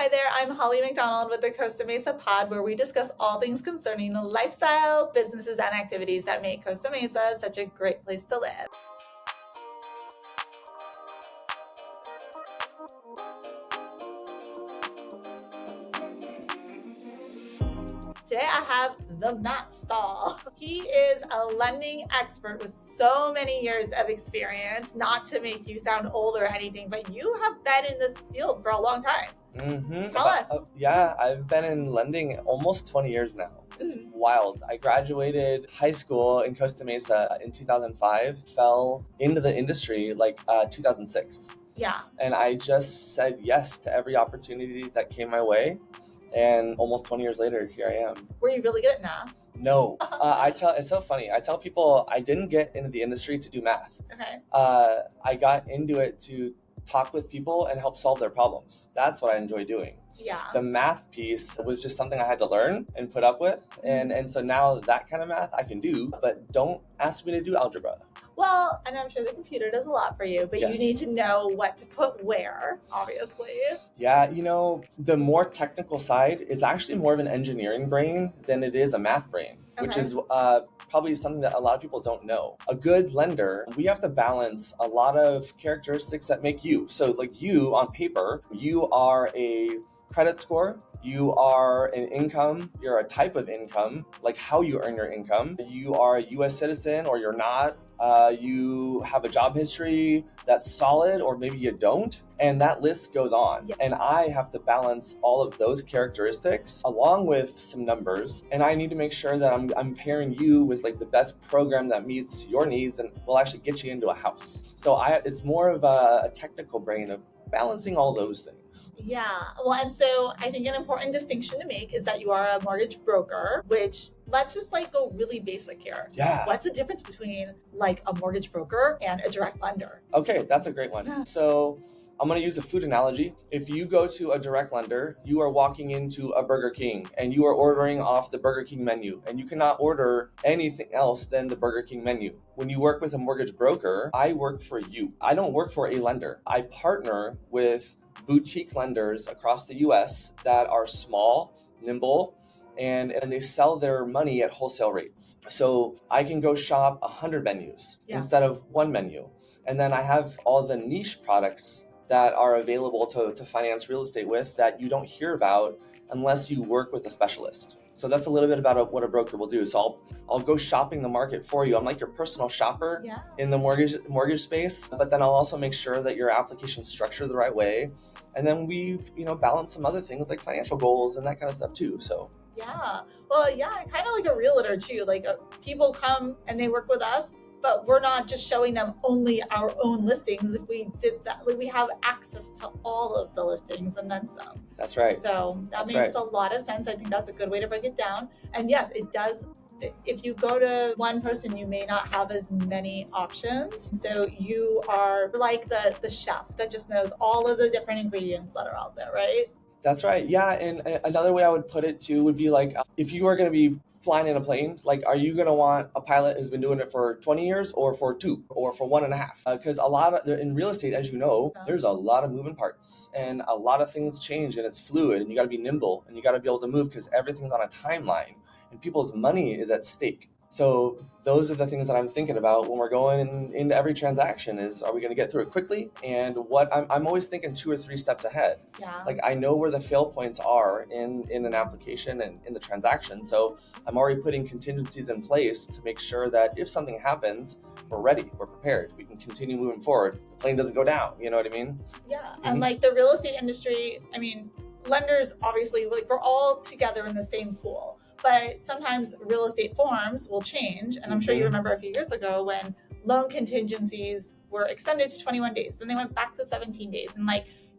Hi there, I'm Holly McDonald with the Costa Mesa Pod, where we discuss all things concerning the lifestyle, businesses, and activities that make Costa Mesa such a great place to live. Today I have the Matt Stahl. He is a lending expert with so many years of experience, not to make you sound old or anything, but you have been in this field for a long time. Tell us. Yeah, I've been in lending almost 20 years now. It's wild. I graduated high school in Costa Mesa in 2005, fell into the industry 2006. Yeah. And I just said yes to every opportunity that came my way. And almost 20 years later, here I am. Were you really good at math? No. It's so funny. I tell people I didn't get into the industry to do math. Okay. I got into it to talk with people and help solve their problems. That's what I enjoy doing. Yeah. The math piece was just something I had to learn and put up with. And so now that kind of math I can do, but don't ask me to do algebra. Well, and I'm sure the computer does a lot for you, but Yes. You need to know what to put where, obviously. Yeah, the more technical side is actually more of an engineering brain than it is a math brain, which is probably something that a lot of people don't know. A good lender, we have to balance a lot of characteristics that make you. So like you on paper, you are a credit score, you are an income, you're a type of income, like how you earn your income, you are a US citizen or you're not, you have a job history that's solid or maybe you don't, and that list goes on. Yep. And I have to balance all of those characteristics along with some numbers, and I need to make sure that I'm pairing you with like the best program that meets your needs and will actually get you into a house. So it's more of a technical brain of balancing all those things. Yeah. Well, and so I think an important distinction to make is that you are a mortgage broker, which let's just go really basic here. Yeah. What's the difference between like a mortgage broker and a direct lender? Okay, that's a great one. So I'm going to use a food analogy. If you go to a direct lender, you are walking into a Burger King and you are ordering off the Burger King menu, and you cannot order anything else than the Burger King menu. When you work with a mortgage broker, I work for you. I don't work for a lender. I partner with boutique lenders across the US that are small, nimble, and they sell their money at wholesale rates. So I can go shop 100 menus instead of one menu. And then I have all the niche products that are available to finance real estate with that you don't hear about unless you work with a specialist. So that's a little bit about what a broker will do. So I'll go shopping the market for you. I'm like your personal shopper in the mortgage space, but then I'll also make sure that your application's structured the right way. And then we, balance some other things like financial goals and that kind of stuff too. So yeah. Well, yeah, kind of like a realtor too. People come and they work with us, but we're not just showing them only our own listings. If we did that, we have access to all of the listings and then some. That's right. So that makes a lot of sense. I think that's a good way to break it down. And yes, it does. If you go to one person, you may not have as many options. So you are like the chef that just knows all of the different ingredients that are out there, right? That's right. Yeah. And another way I would put it too would be like, if you are going to be flying in a plane, are you going to want a pilot who's been doing it for 20 years or for 2 or for 1.5? Because in real estate, as you know, there's a lot of moving parts and a lot of things change and it's fluid and you got to be nimble and you got to be able to move because everything's on a timeline and people's money is at stake. So those are the things that I'm thinking about when we're going into every transaction is, are we going to get through it quickly? And what I'm always thinking 2 or 3 steps ahead. Yeah. I know where the fail points are in an application and in the transaction. So I'm already putting contingencies in place to make sure that if something happens, we're ready, we're prepared, we can continue moving forward. The plane doesn't go down, you know what I mean? Yeah. Mm-hmm. And the real estate industry, lenders, obviously, we're all together in the same pool. But sometimes real estate forms will change. And I'm sure you remember a few years ago when loan contingencies were extended to 21 days. Then they went back to 17 days. And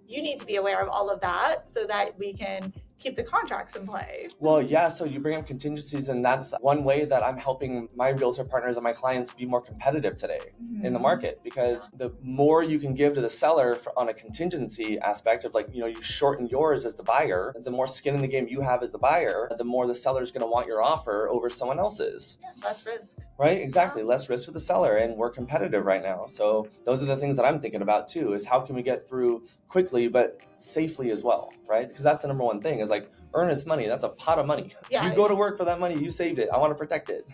you need to be aware of all of that so that we can keep the contracts in play. Well, yeah, so you bring up contingencies, and that's one way that I'm helping my realtor partners and my clients be more competitive today in the market, because the more you can give to the seller on a contingency aspect of you shorten yours as the buyer, the more skin in the game you have as the buyer, the more the seller's going to want your offer over someone else's. Yeah, less risk. Right, exactly. Less risk for the seller, and we're competitive right now. So those are the things that I'm thinking about too, is how can we get through quickly but safely as well, right? Because that's the number one thing is like earnest money. That's a pot of money. Yeah, you go to work for that money, you saved it. I want to protect it.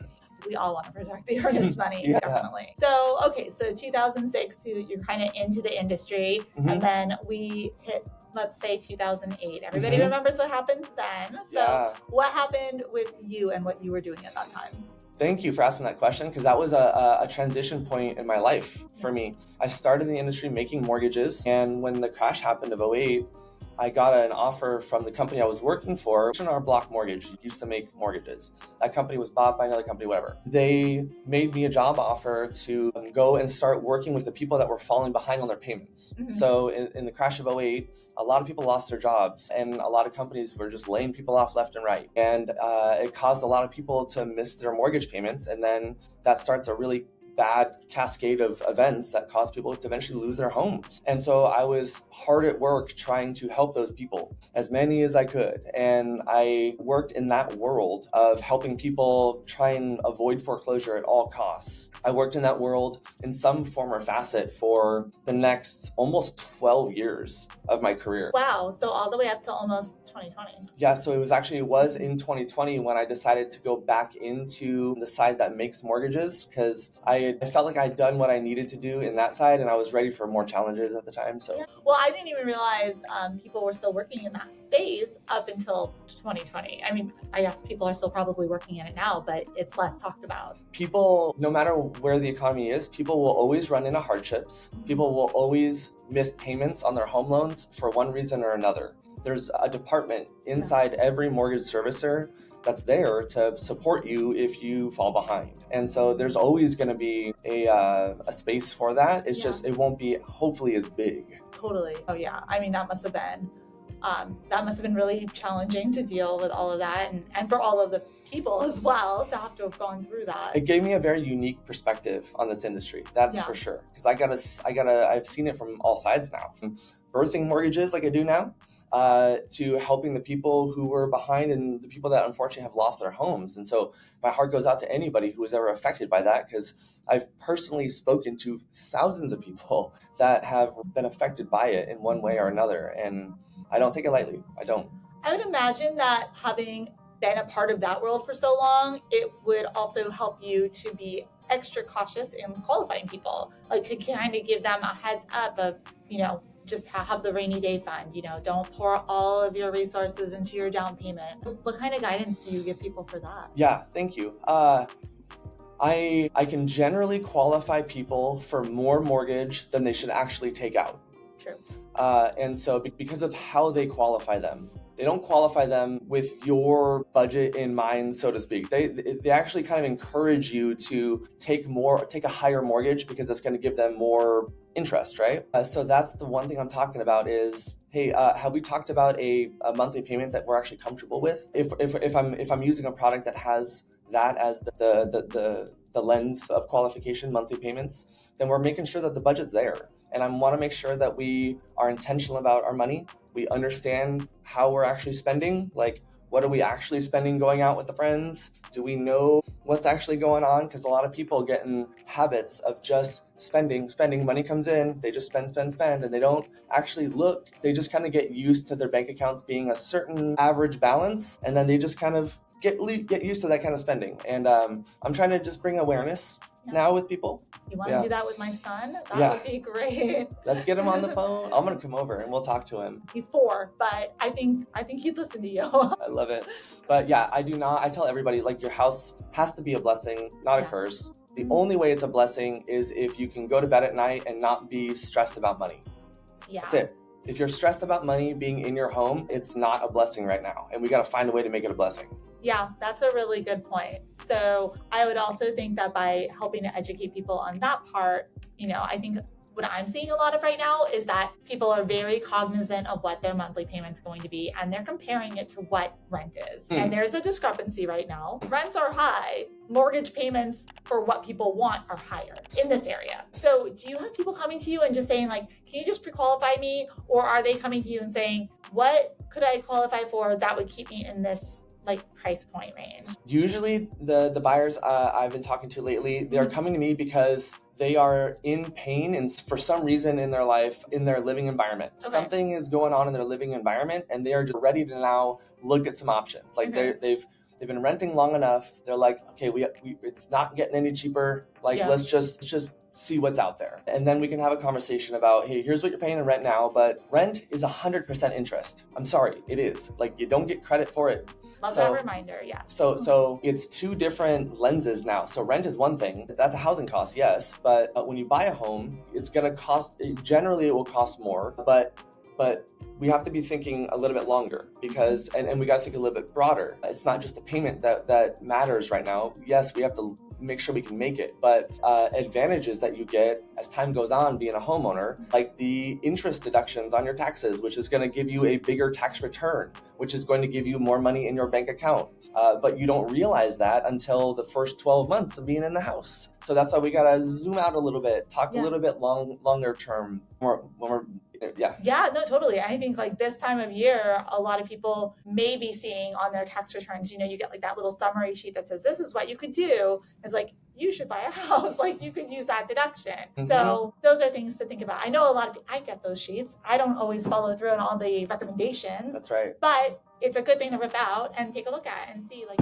We all want to protect the earnest money, Yeah. definitely. So, okay, so 2006, you're kind of into the industry, and then we hit, let's say, 2008. Everybody remembers what happened then. So, what happened with you and what you were doing at that time? Thank you for asking that question, because that was a transition point in my life for me. I started in the industry making mortgages, and when the crash happened of '08, I got an offer from the company I was working for. Our block mortgage used to make mortgages. That company was bought by another company, whatever. They made me a job offer to go and start working with the people that were falling behind on their payments. So in the crash of '08, a lot of people lost their jobs, and a lot of companies were just laying people off left and right. And it caused a lot of people to miss their mortgage payments. And then that starts a really bad cascade of events that cause people to eventually lose their homes. And so I was hard at work trying to help those people, as many as I could. And I worked in that world of helping people try and avoid foreclosure at all costs. I worked in that world in some form or facet for the next almost 12 years of my career. Wow, so all the way up to almost 2020. Yeah, so it was in 2020 when I decided to go back into the side that makes mortgages, because I felt like I'd done what I needed to do in that side, and I was ready for more challenges at the time. So, well, I didn't even realize people were still working in that space up until 2020. I mean, I guess people are still probably working in it now, but it's less talked about. People, no matter where the economy is, people will always run into hardships. People will always miss payments on their home loans for one reason or another. There's a department inside every mortgage servicer that's there to support you if you fall behind. And so there's always going to be a space for that. It's just, it won't be hopefully as big. Totally. Oh yeah. I mean, that must have been really challenging to deal with all of that, and for all of the people as well to have to have gone through that. It gave me a very unique perspective on this industry. That's for sure. Because I've seen it from all sides now, from birthing mortgages like I do now, to helping the people who were behind and the people that unfortunately have lost their homes. And so my heart goes out to anybody who was ever affected by that, because I've personally spoken to thousands of people that have been affected by it in one way or another. And I don't take it lightly. I don't. I would imagine that having been a part of that world for so long, it would also help you to be extra cautious in qualifying people, like to kind of give them a heads up of, just have the rainy day fund, don't pour all of your resources into your down payment. What kind of guidance do you give people for that? Yeah, thank you. I can generally qualify people for more mortgage than they should actually take out. True. And so because of how they qualify them, they don't qualify them with your budget in mind, so to speak. They actually kind of encourage you to take a higher mortgage, because that's going to give them more interest, right? So that's the one thing I'm talking about is, hey, have we talked about a monthly payment that we're actually comfortable with? If I'm using a product that has that as the lens of qualification, monthly payments, then we're making sure that the budget's there. And I want to make sure that we are intentional about our money. We understand how we're actually spending. Like, what are we actually spending going out with the friends? Do we know what's actually going on? Because a lot of people get in habits of just spending. Money comes in, they just spend, and they don't actually look. They just kind of get used to their bank accounts being a certain average balance, and then they just kind of get used to that kind of spending. And I'm trying to just bring awareness now with people. You want to do that with my son? That would be great. Let's get him on the phone. I'm gonna come over and we'll talk to him. He's 4, but I think he'd listen to you. I love it. But yeah, I tell everybody, like, your house has to be a blessing, not a curse. The only way it's a blessing is if you can go to bed at night and not be stressed about money. Yeah. That's it. If you're stressed about money being in your home, it's not a blessing right now. And we got to find a way to make it a blessing. Yeah, that's a really good point. So I would also think that by helping to educate people on that part, I think what I'm seeing a lot of right now is that people are very cognizant of what their monthly payment's going to be, and they're comparing it to what rent is. And there's a discrepancy right now. Rents are high. Mortgage payments for what people want are higher in this area. So do you have people coming to you and just saying, like, can you just pre-qualify me? Or are they coming to you and saying, what could I qualify for that would keep me in this price point range? Usually the buyers I've been talking to lately, they're coming to me because they are in pain and for some reason in their life, in their living environment. Okay. Something is going on in their living environment and they are just ready to now look at some options. Like they've been renting long enough. They're like, okay, we it's not getting any cheaper. Like let's just see what's out there. And then we can have a conversation about, hey, here's what you're paying in rent now, but rent is 100% interest. I'm sorry, it is. Like you don't get credit for it. Love that reminder, yes. So it's two different lenses now. So rent is one thing, that's a housing cost, yes. But when you buy a home, it's gonna cost, generally it will cost more, but we have to be thinking a little bit longer because, and we gotta think a little bit broader. It's not just the payment that matters right now. Yes, we have to make sure we can make it, but advantages that you get as time goes on being a homeowner, like the interest deductions on your taxes, which is gonna give you a bigger tax return, which is going to give you more money in your bank account. But you don't realize that until the first 12 months of being in the house. So that's why we gotta zoom out a little bit, talk a little bit longer term, when we're Yeah, no, totally. I think like this time of year, a lot of people may be seeing on their tax returns, you get like that little summary sheet that says, this is what you could do. It's like, you should buy a house. Like you could use that deduction. Mm-hmm. So those are things to think about. I know a lot of I get those sheets. I don't always follow through on all the recommendations. That's right. But it's a good thing to rip out and take a look at and see like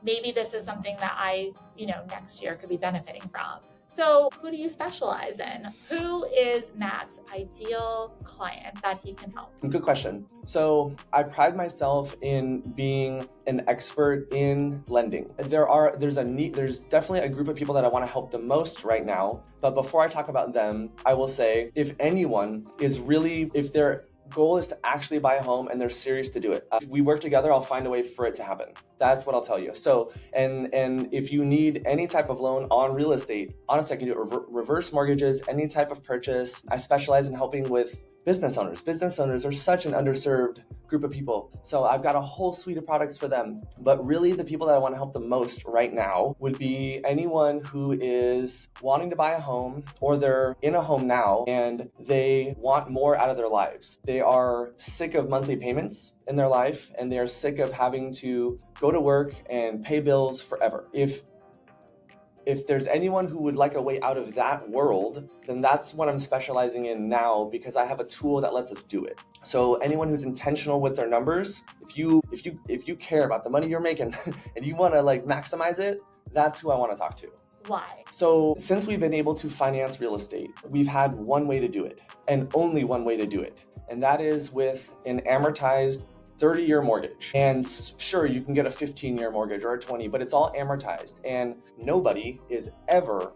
maybe this is something that I, next year could be benefiting from. So who do you specialize in? Who is Matt's ideal client that he can help? Good question. So I pride myself in being an expert in lending. There's definitely a group of people that I want to help the most right now. But before I talk about them, I will say if anyone is really, if their goal is to actually buy a home and they're serious to do it, if we work together, I'll find a way for it to happen. That's what I'll tell you. So, and if you need any type of loan on real estate, honestly, I can do reverse mortgages, any type of purchase. I specialize in helping with business owners. Business owners are such an underserved group of people. So I've got a whole suite of products for them. But really the people that I want to help the most right now would be anyone who is wanting to buy a home or they're in a home now and they want more out of their lives. They are sick of monthly payments in their life and they are sick of having to go to work and pay bills forever. If there's anyone who would like a way out of that world, then that's what I'm specializing in now because I have a tool that lets us do it. So anyone who's intentional with their numbers, if you care about the money you're making and you want to like maximize it, that's who I want to talk to. Why? So since we've been able to finance real estate, we've had one way to do it and only one way to do it. And that is with an amortized 30-year mortgage. And sure, you can get a 15-year mortgage or a 20, but it's all amortized. And nobody is ever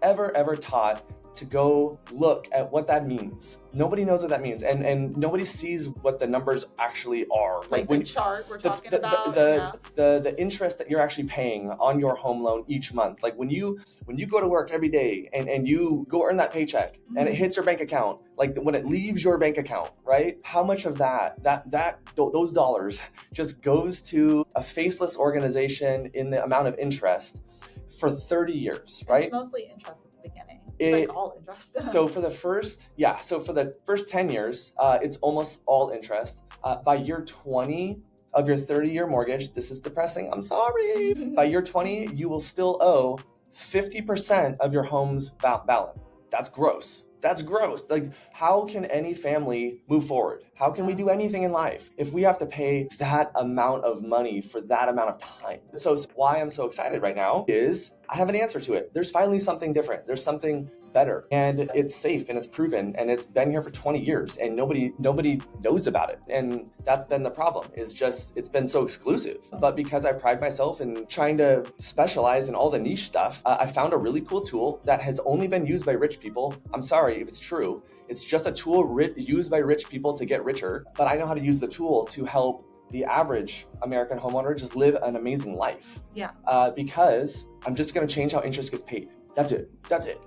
taught to go look at what that means. Nobody knows what that means. And nobody sees what the numbers actually are. Like the chart we're talking about. The interest that you're actually paying on your home loan each month. Like when you go to work every day and you go earn that paycheck and it hits your bank account, like when it leaves your bank account, right? How much of those dollars just goes to a faceless organization in the amount of interest for 30 years, right? It's mostly interest at the beginning. It's like all interest. So for the first 10 years, it's almost all interest. By year 20 of your 30-year mortgage, this is depressing, I'm sorry. By year 20, you will still owe 50% of your home's balance. That's gross. That's gross. Like, how can any family move forward? How can we do anything in life if we have to pay that amount of money for that amount of time? So why I'm so excited right now is I have an answer to it. There's finally something different. There's something better, and it's safe and it's proven and it's been here for 20 years and nobody knows about it. And that's been the problem, is just it's been so exclusive. But because I pride myself in trying to specialize in all the niche stuff, I found a really cool tool that has only been used by rich people. I'm sorry if it's true. It's just a tool used by rich people to get richer, but I know how to use the tool to help the average American homeowner just live an amazing life. Yeah. Because I'm just going to change how interest gets paid. That's it.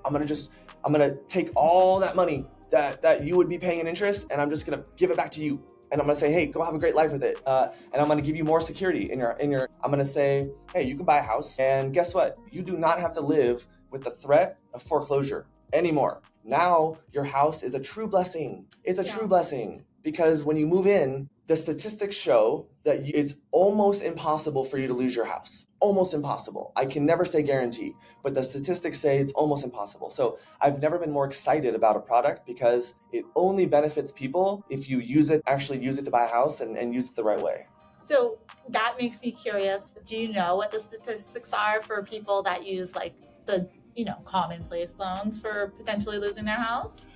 I'm going to take all that money that you would be paying in interest, and I'm just going to give it back to you. And I'm going to say, hey, go have a great life with it. And I'm going to give you more security in your, I'm going to say, hey, you can buy a house. And guess what? You do not have to live with the threat of foreclosure anymore. Now your house is a true blessing. It's a true blessing. because when you move in, the statistics show that it's almost impossible for you to lose your house. Almost impossible. I can never say guarantee, but the statistics say it's almost impossible. So I've never been more excited about a product because it only benefits people if you actually use it to buy a house and use it the right way. So that makes me curious. Do you know what the statistics are for people that use like the, commonplace loans for potentially losing their house?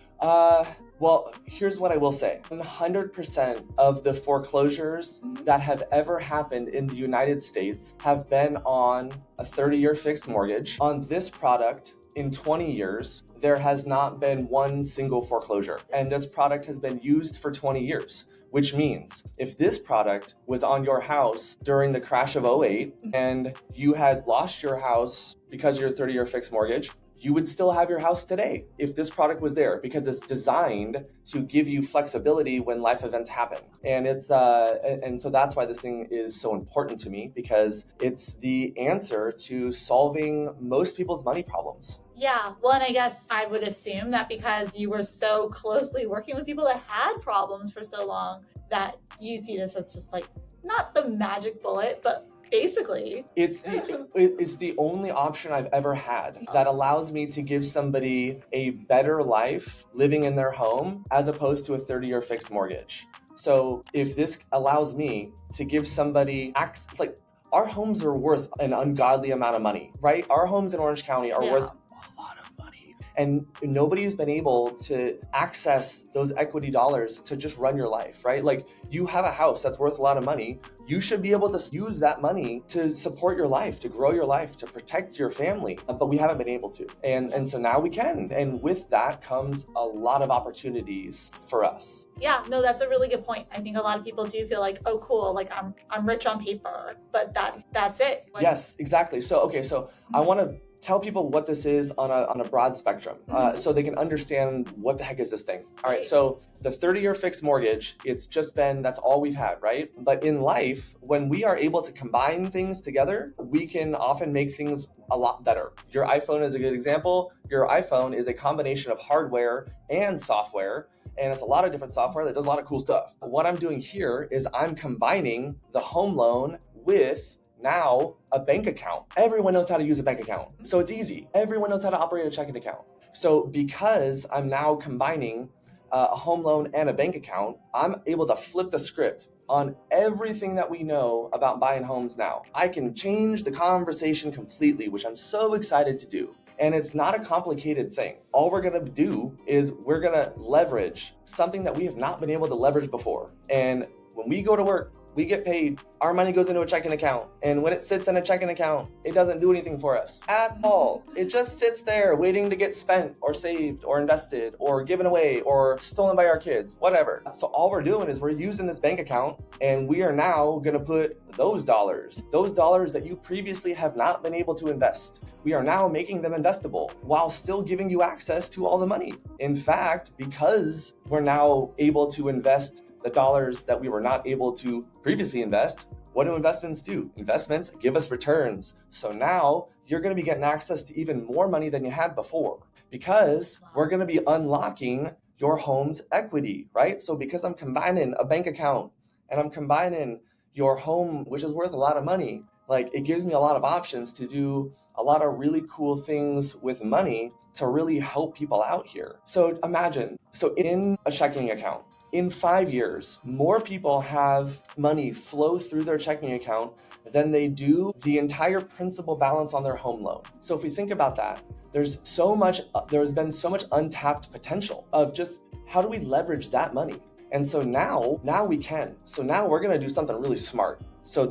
Well, here's what I will say. 100% of the foreclosures that have ever happened in the United States have been on a 30-year fixed mortgage. On this product, in 20 years, there has not been one single foreclosure. And this product has been used for 20 years. Which means if this product was on your house during the crash of '08 and you had lost your house because of your 30-year fixed mortgage, you would still have your house today if this product was there, because it's designed to give you flexibility when life events happen. And so that's why this thing is so important to me, because it's the answer to solving most people's money problems. Yeah, well, and I guess I would assume that because you were so closely working with people that had problems for so long, that you see this as just like not the magic bullet, but basically it's the only option I've ever had that allows me to give somebody a better life living in their home as opposed to a 30-year fixed mortgage. So if this allows me to give somebody access, like our homes are worth an ungodly amount of money, right? Our homes in Orange County are worth a lot of money, and nobody's been able to access those equity dollars to just run your life, right? Like you have a house that's worth a lot of money. You should be able to use that money to support your life, to grow your life, to protect your family, but we haven't been able to. And so now we can. And with that comes a lot of opportunities for us. Yeah, no, that's a really good point. I think a lot of people do feel like, oh, cool, like I'm rich on paper, but that's it. Like, yes, exactly. So I want to tell people what this is on a broad spectrum, so they can understand what the heck is this thing. All right, so the 30-year fixed mortgage, that's all we've had, right? But in life, when we are able to combine things together, we can often make things a lot better. Your iPhone is a good example. Your iPhone is a combination of hardware and software, and it's a lot of different software that does a lot of cool stuff. What I'm doing here is I'm combining the home loan with now a bank account. Everyone knows how to use a bank account, so it's easy. Everyone knows how to operate a checking account. So because I'm now combining a home loan and a bank account, I'm able to flip the script on everything that we know about buying homes now. I can change the conversation completely, which I'm so excited to do. And it's not a complicated thing. All we're gonna do is we're gonna leverage something that we have not been able to leverage before. And when we go to work, we get paid, our money goes into a checking account. And when it sits in a checking account, it doesn't do anything for us at all. It just sits there waiting to get spent or saved or invested or given away or stolen by our kids, whatever. So all we're doing is we're using this bank account, and we are now gonna put those dollars that you previously have not been able to invest, we are now making them investable while still giving you access to all the money. In fact, because we're now able to invest the dollars that we were not able to previously invest, what do investments do? Investments give us returns. So now you're going to be getting access to even more money than you had before, because we're going to be unlocking your home's equity, right? So because I'm combining a bank account and I'm combining your home, which is worth a lot of money, like it gives me a lot of options to do a lot of really cool things with money to really help people out here. So imagine, in a checking account, in 5 years, more people have money flow through their checking account than they do the entire principal balance on their home loan. So if we think about that, there's been so much untapped potential of just how do we leverage that money? And so now we can. So now we're gonna do something really smart. So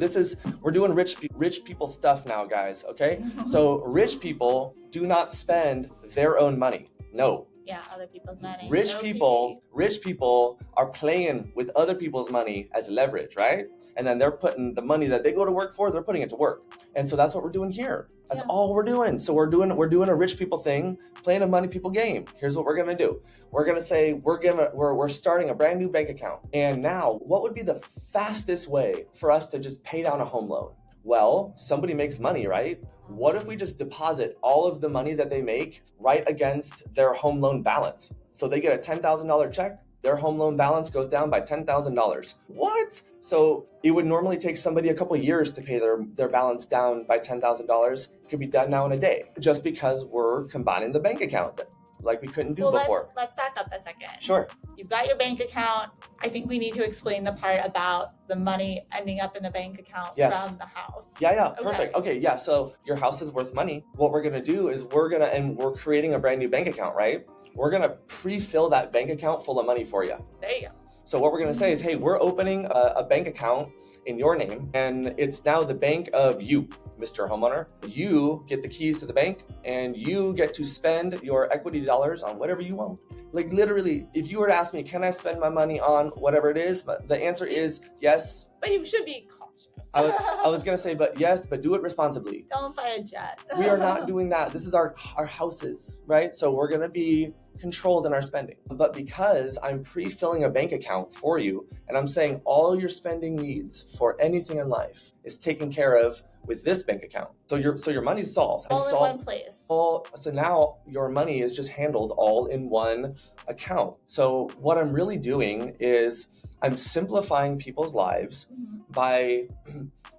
we're doing rich people stuff now, guys, okay? So rich people do not spend their own money. No. Yeah, other people's money. Rich people are playing with other people's money as leverage, right? And then they're putting the money that they go to work for, they're putting it to work. And so that's what we're doing here. That's all we're doing. So we're doing a rich people thing, playing a money people game. Here's what we're gonna do. We're gonna say we're starting a brand new bank account. And now, what would be the fastest way for us to just pay down a home loan? Well, somebody makes money, right? What if we just deposit all of the money that they make right against their home loan balance? So they get a $10,000 check, their home loan balance goes down by $10,000. What? So it would normally take somebody a couple of years to pay their balance down by $10,000. It could be done now in a day, just because we're combining the bank account like we couldn't do before. Let's back up a second. Sure. You've got your bank account. I think we need to explain the part about the money ending up in the bank account from the house. Yeah, perfect. Okay, yeah, so your house is worth money. What we're gonna do is we're creating a brand new bank account, right? We're gonna pre-fill that bank account full of money for you. There you go. So what we're gonna say is, hey, we're opening a bank account in your name, and it's now the bank of you, Mr. Homeowner. You get the keys to the bank, and you get to spend your equity dollars on whatever you want. Like literally, if you were to ask me, can I spend my money on whatever it is? But the answer is yes. But you should be cautious. I was gonna say, but yes, but do it responsibly. Don't buy a jet. We are not doing that. This is our houses, right? So we're gonna be controlled in our spending. But because I'm pre-filling a bank account for you, and I'm saying all your spending needs for anything in life is taken care of with this bank account. So your money's solved. All in one place. So now your money is just handled all in one account. So what I'm really doing is I'm simplifying people's lives by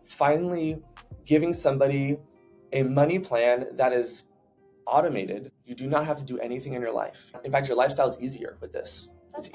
finally giving somebody a money plan that is automated. You do not have to do anything in your life. In fact, your lifestyle is easier with this. It's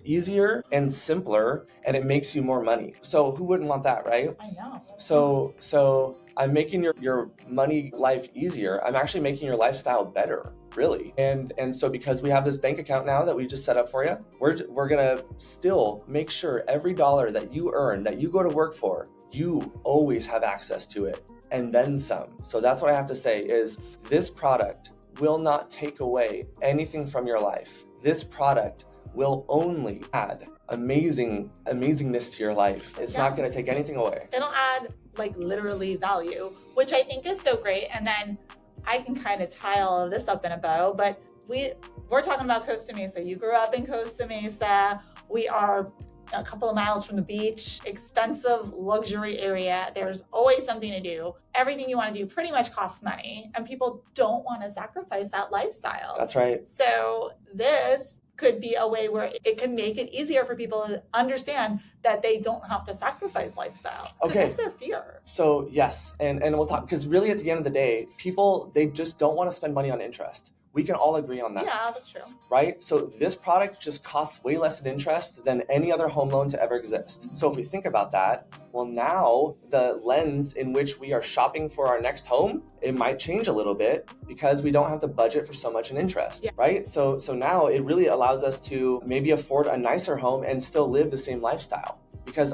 easier and simpler, and it makes you more money. So who wouldn't want that, right? I know. So I'm making your money life easier. I'm actually making your lifestyle better, really. And so because we have this bank account now that we just set up for you, we're gonna still make sure every dollar that you earn, that you go to work for, you always have access to it, and then some. So that's what I have to say is this product will not take away anything from your life. This product will only add amazingness to your life. It's not going to take anything away. It'll add like literally value, which I think is so great. And then I can kind of tie all of this up in a bow, but we're talking about Costa Mesa. You grew up in Costa Mesa. We are a couple of miles from the beach, expensive luxury area. There's always something to do. Everything you want to do pretty much costs money, and people don't want to sacrifice that lifestyle. That's right. So this could be a way where it can make it easier for people to understand that they don't have to sacrifice lifestyle. Okay. That's their fear. So yes, and we'll talk, because really at the end of the day, people, they just don't want to spend money on interest. We can all agree on that. Yeah, that's true. Right? So this product just costs way less in interest than any other home loan to ever exist. So if we think about that, well, now the lens in which we are shopping for our next home, it might change a little bit because we don't have to budget for so much in interest, right? So now it really allows us to maybe afford a nicer home and still live the same lifestyle, because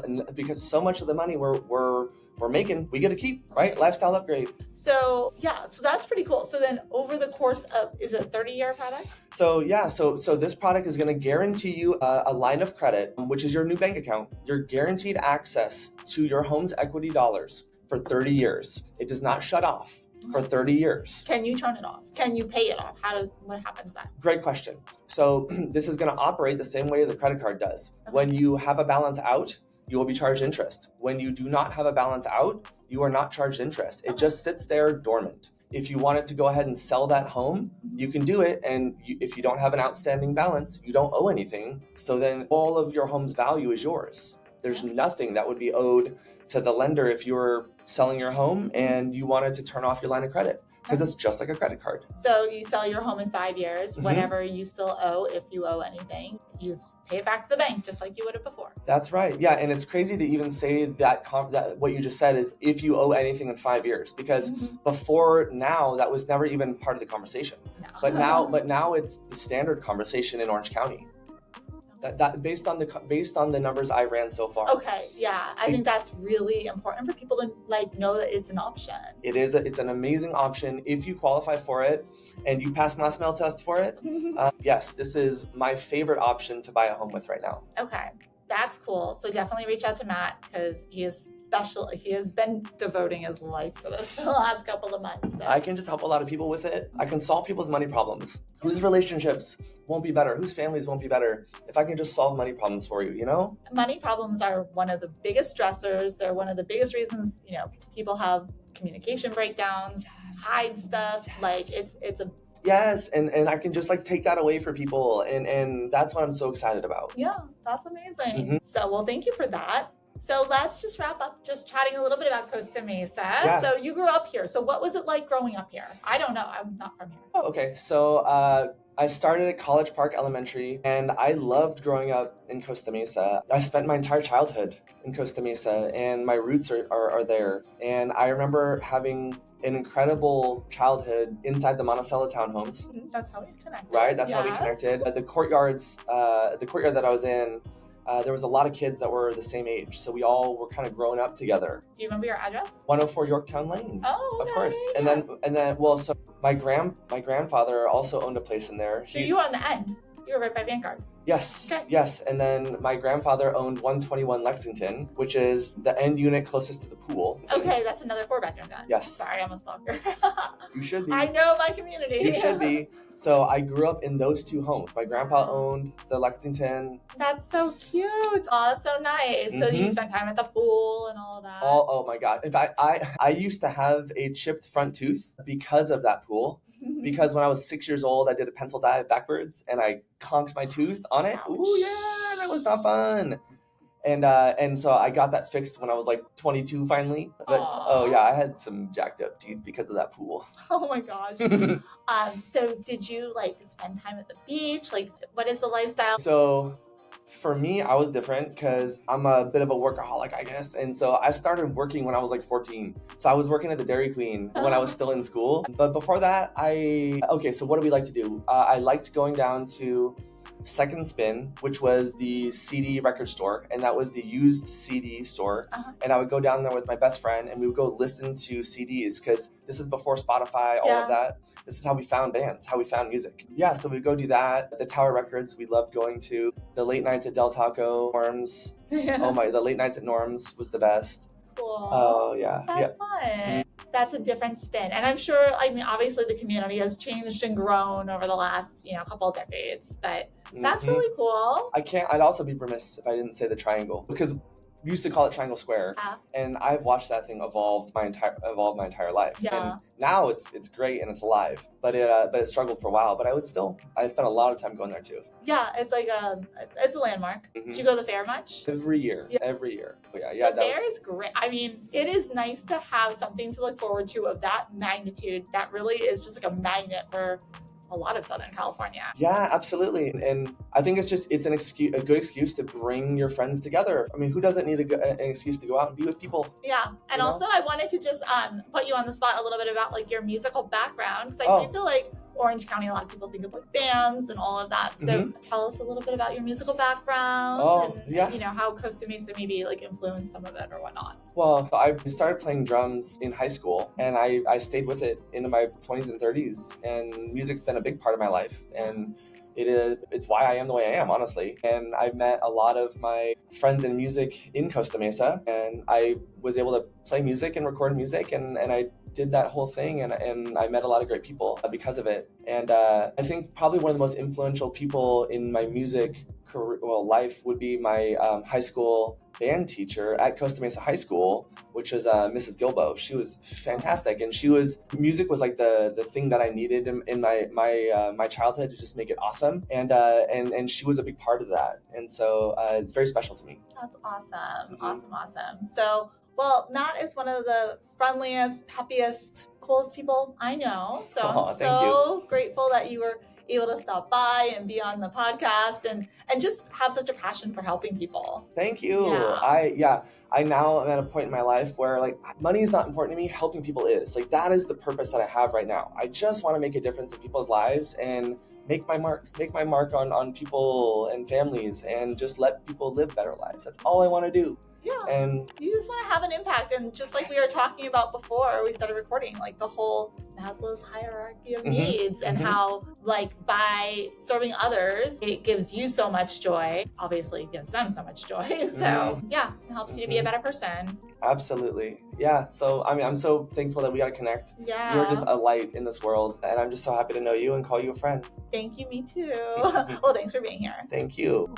so much of the money we're making, we get to keep, right? Lifestyle upgrade. So that's pretty cool. So then over the course of, is it a 30-year product? So this product is going to guarantee you a line of credit, which is your new bank account. You're guaranteed access to your home's equity dollars for 30 years. It does not shut off for 30 years. Can you turn it off? Can you pay it off? What happens then? Great question. So this is going to operate the same way as a credit card does. Okay. When you have a balance out, you will be charged interest. When you do not have a balance out, you are not charged interest. It just sits there dormant. If you wanted to go ahead and sell that home, you can do it. And if you don't have an outstanding balance, you don't owe anything. So then all of your home's value is yours. There's nothing that would be owed to the lender if you were selling your home and you wanted to turn off your line of credit, because it's just like a credit card. So you sell your home in 5 years, whatever you still owe, if you owe anything, you just pay it back to the bank just like you would have before. That's right. Yeah, and it's crazy to even say that what you just said is if you owe anything in 5 years, because before now that was never even part of the conversation. No. But now it's the standard conversation in Orange County. That based on the numbers I ran so far. Okay, yeah, I think that's really important for people to know that it's an option. It's an amazing option if you qualify for it and you pass my smell test for it. Yes, this is my favorite option to buy a home with right now. Okay, that's cool. So definitely reach out to Matt, because he is special. He has been devoting his life to this for the last couple of months. So. I can just help a lot of people with it. I can solve people's money problems. Whose relationships won't be better? Whose families won't be better if I can just solve money problems for you, you know? Money problems are one of the biggest stressors. They're one of the biggest reasons, people have communication breakdowns, hide stuff. It's a Yes, and I can just like take that away for people, and that's what I'm so excited about. Yeah, that's amazing. So, well, thank you for that. So let's just wrap up just chatting a little bit about Costa Mesa. Yeah. So you grew up here. So what was it like growing up here? I don't know. I'm not from here. Oh, okay. So I started at College Park Elementary, and I loved growing up in Costa Mesa. I spent my entire childhood in Costa Mesa, and my roots are there. And I remember having an incredible childhood inside the Monticello townhomes. That's how we connected. Right? That's how we connected. The courtyard that I was in, there was a lot of kids that were the same age, so we all were kind of growing up together. Do you remember your address? 104 Yorktown Lane. Oh, okay. Of course. And then, well, so my grandfather also owned a place in there. So you were on the end. You were right by Vanguard. Yes. Okay. Yes. And then my grandfather owned 121 Lexington, which is the end unit closest to the pool. Okay, that's another 4-bedroom then. Yes. Sorry, I'm a stalker. You should be. I know my community. You should be. So I grew up in those two homes. My grandpa owned the Lexington. That's so cute. Oh, that's so nice. So you spent time at the pool and all of that. Oh my God. In fact, I used to have a chipped front tooth because of that pool. Because when I was 6 years old, I did a pencil dive backwards and I conked my tooth on it. Ouch. Ooh, yeah, that was not fun. And so I got that fixed when I was like 22 finally. But oh yeah, I had some jacked up teeth because of that pool. Oh my gosh. So did you like spend time at the beach? Like, what is the lifestyle? So for me, I was different because I'm a bit of a workaholic, I guess. And so I started working when I was like 14. So I was working at the Dairy Queen when I was still in school. But before that, so what do we like to do? I liked going down to Second Spin, which was the CD record store, and that was the used CD store. And I would go down there with my best friend, and we would go listen to CDs because this is before Spotify, all of that. This is how we found bands, how we found music. Yeah, so we'd go do that. The Tower Records, we loved going to. The late nights at Del Taco, Norms. The late nights at Norms was the best. Cool. Oh, yeah. That's fun. That's a different spin. And I'm sure, obviously the community has changed and grown over the last, couple of decades, but that's really cool. I'd also be remiss if I didn't say the Triangle, because we used to call it Triangle Square, and I've watched that thing evolve my entire life. Yeah. And now it's great and it's alive, but it struggled for a while. But I spent a lot of time going there too. Yeah, it's like it's a landmark. Do you go to the fair much? Every year. Every year. Yeah. The fair is great. I mean, it is nice to have something to look forward to of that magnitude. That really is just like a magnet for a lot of Southern California. Yeah, absolutely. And I think it's a good excuse to bring your friends together. I mean, who doesn't need an excuse to go out and be with people? Yeah. And also I wanted to just put you on the spot a little bit about like your musical background, because I do feel like Orange County, a lot of people think of like bands and all of that. So tell us a little bit about your musical background and how Costa Mesa maybe like influenced some of it or whatnot. Well, I started playing drums in high school, and I stayed with it into my 20s and 30s, and music's been a big part of my life, and it's why I am the way I am, honestly. And I've met a lot of my friends in music in Costa Mesa, and I was able to play music and record music, and I did that whole thing, and I met a lot of great people because of it. And I think probably one of the most influential people in my music life would be my high school band teacher at Costa Mesa High School, which is Mrs. Gilbo. She was fantastic, and music was like the thing that I needed in my childhood to just make it awesome, and she was a big part of that, and so it's very special to me. That's awesome. Awesome. So, well, Matt is one of the friendliest, happiest, coolest people I know. So I'm so grateful that you were able to stop by and be on the podcast and just have such a passion for helping people. Thank you. Yeah. I now am at a point in my life where like money is not important to me. Helping people is. Like that is the purpose that I have right now. I just want to make a difference in people's lives and make my mark on people and families, and just let people live better lives. That's all I want to do. Yeah. And you just want to have an impact. And just like we were talking about before we started recording, like the whole Maslow's hierarchy of needs and how like by serving others, it gives you so much joy. Obviously it gives them so much joy. So yeah, it helps you to be a better person. Absolutely. Yeah. So, I mean, I'm so thankful that we got to connect. Yeah. You're just a light in this world, and I'm just so happy to know you and call you a friend. Thank you. Me too. Well, thanks for being here. Thank you.